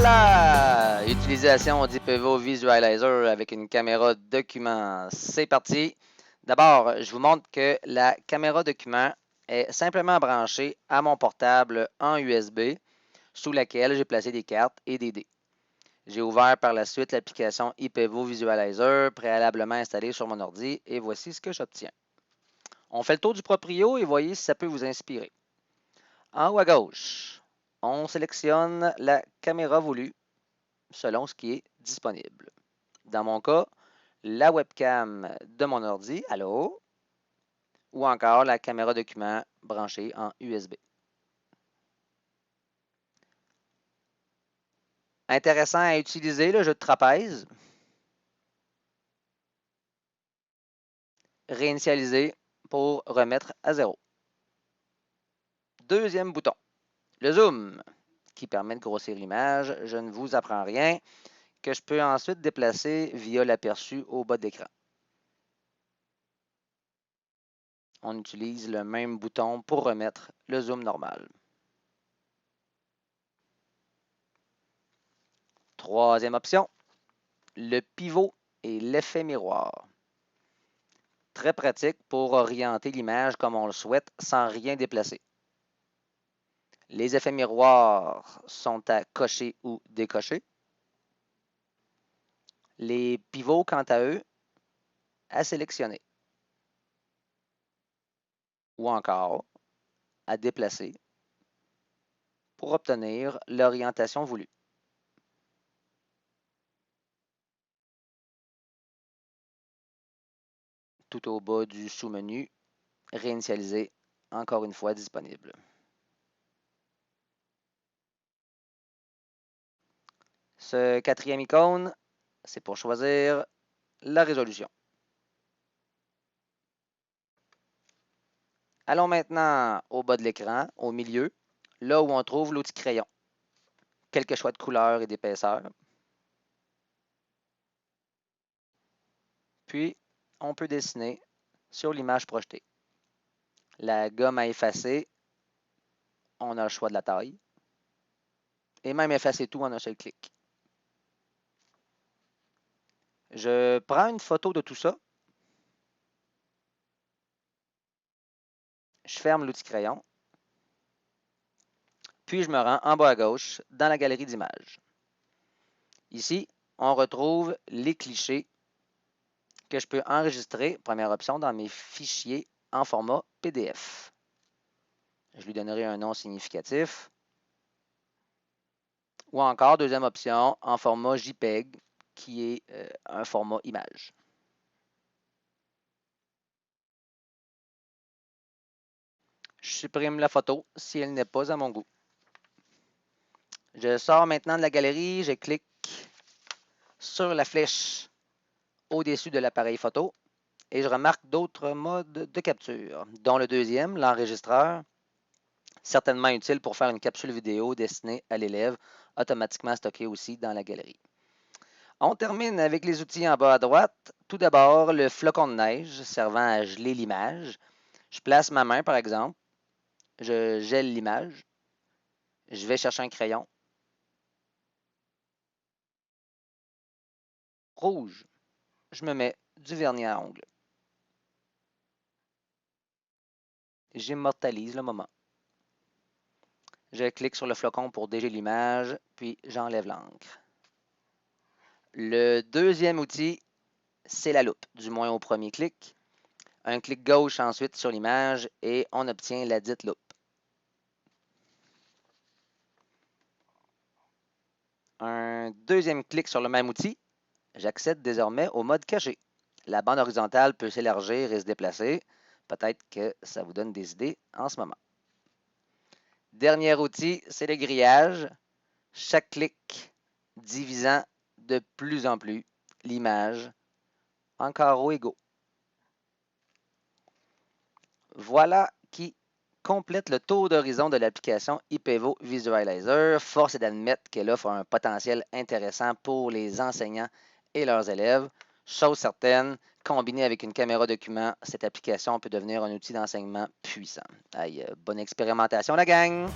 Voilà! Utilisation d'IPEVO Visualizer avec une caméra document. C'est parti. D'abord, je vous montre que la caméra document est simplement branchée à mon portable en USB sous laquelle j'ai placé des cartes et des dés. J'ai ouvert par la suite l'application IPEVO Visualizer préalablement installée sur mon ordi et voici ce que j'obtiens. On fait le tour du proprio et voyez si ça peut vous inspirer. En haut à gauche, on sélectionne la caméra voulue selon ce qui est disponible. Dans mon cas, la webcam de mon ordi, allô, ou encore la caméra document branchée en USB. Intéressant à utiliser le jeu de trapèze. Réinitialiser pour remettre à zéro. Deuxième bouton, le zoom, qui permet de grossir l'image. Je ne vous apprends rien, que je peux ensuite déplacer via l'aperçu au bas de l'écran. On utilise le même bouton pour remettre le zoom normal. Troisième option, le pivot et l'effet miroir. Très pratique pour orienter l'image comme on le souhaite sans rien déplacer. Les effets miroirs sont à cocher ou décocher. Les pivots, quant à eux, à sélectionner. Ou encore à déplacer pour obtenir l'orientation voulue. Tout au bas du sous-menu, réinitialiser, encore une fois disponible. Ce quatrième icône, c'est pour choisir la résolution. Allons maintenant au bas de l'écran, au milieu, là où on trouve l'outil crayon. Quelques choix de couleur et d'épaisseur. Puis, on peut dessiner sur l'image projetée. La gomme à effacer, on a le choix de la taille. Et même effacer tout en un seul clic. Je prends une photo de tout ça. Je ferme l'outil crayon. Puis je me rends en bas à gauche dans la galerie d'images. Ici, on retrouve les clichés que je peux enregistrer, première option, dans mes fichiers en format PDF. Je lui donnerai un nom significatif. Ou encore, deuxième option, en format JPEG, qui est un format image. Je supprime la photo si elle n'est pas à mon goût. Je sors maintenant de la galerie, je clique sur la flèche au-dessus de l'appareil photo et je remarque d'autres modes de capture, dont le deuxième, l'enregistreur, certainement utile pour faire une capsule vidéo destinée à l'élève, automatiquement stockée aussi dans la galerie. On termine avec les outils en bas à droite. Tout d'abord, le flocon de neige servant à geler l'image. Je place ma main, par exemple. Je gèle l'image. Je vais chercher un crayon. Rouge. Je me mets du vernis à ongles. J'immortalise le moment. Je clique sur le flocon pour dégeler l'image, puis j'enlève l'encre. Le deuxième outil, c'est la loupe, du moins au premier clic. Un clic gauche ensuite sur l'image et on obtient la dite loupe. Un deuxième clic sur le même outil, j'accède désormais au mode caché. La bande horizontale peut s'élargir et se déplacer. Peut-être que ça vous donne des idées en ce moment. Dernier outil, c'est le grillage. Chaque clic divisant de plus en plus l'image en carreaux égaux. Voilà qui complète le tour d'horizon de l'application IPEVO Visualizer. Force est d'admettre qu'elle offre un potentiel intéressant pour les enseignants et leurs élèves. Chose certaine, combinée avec une caméra document, cette application peut devenir un outil d'enseignement puissant. Bonne expérimentation la gang!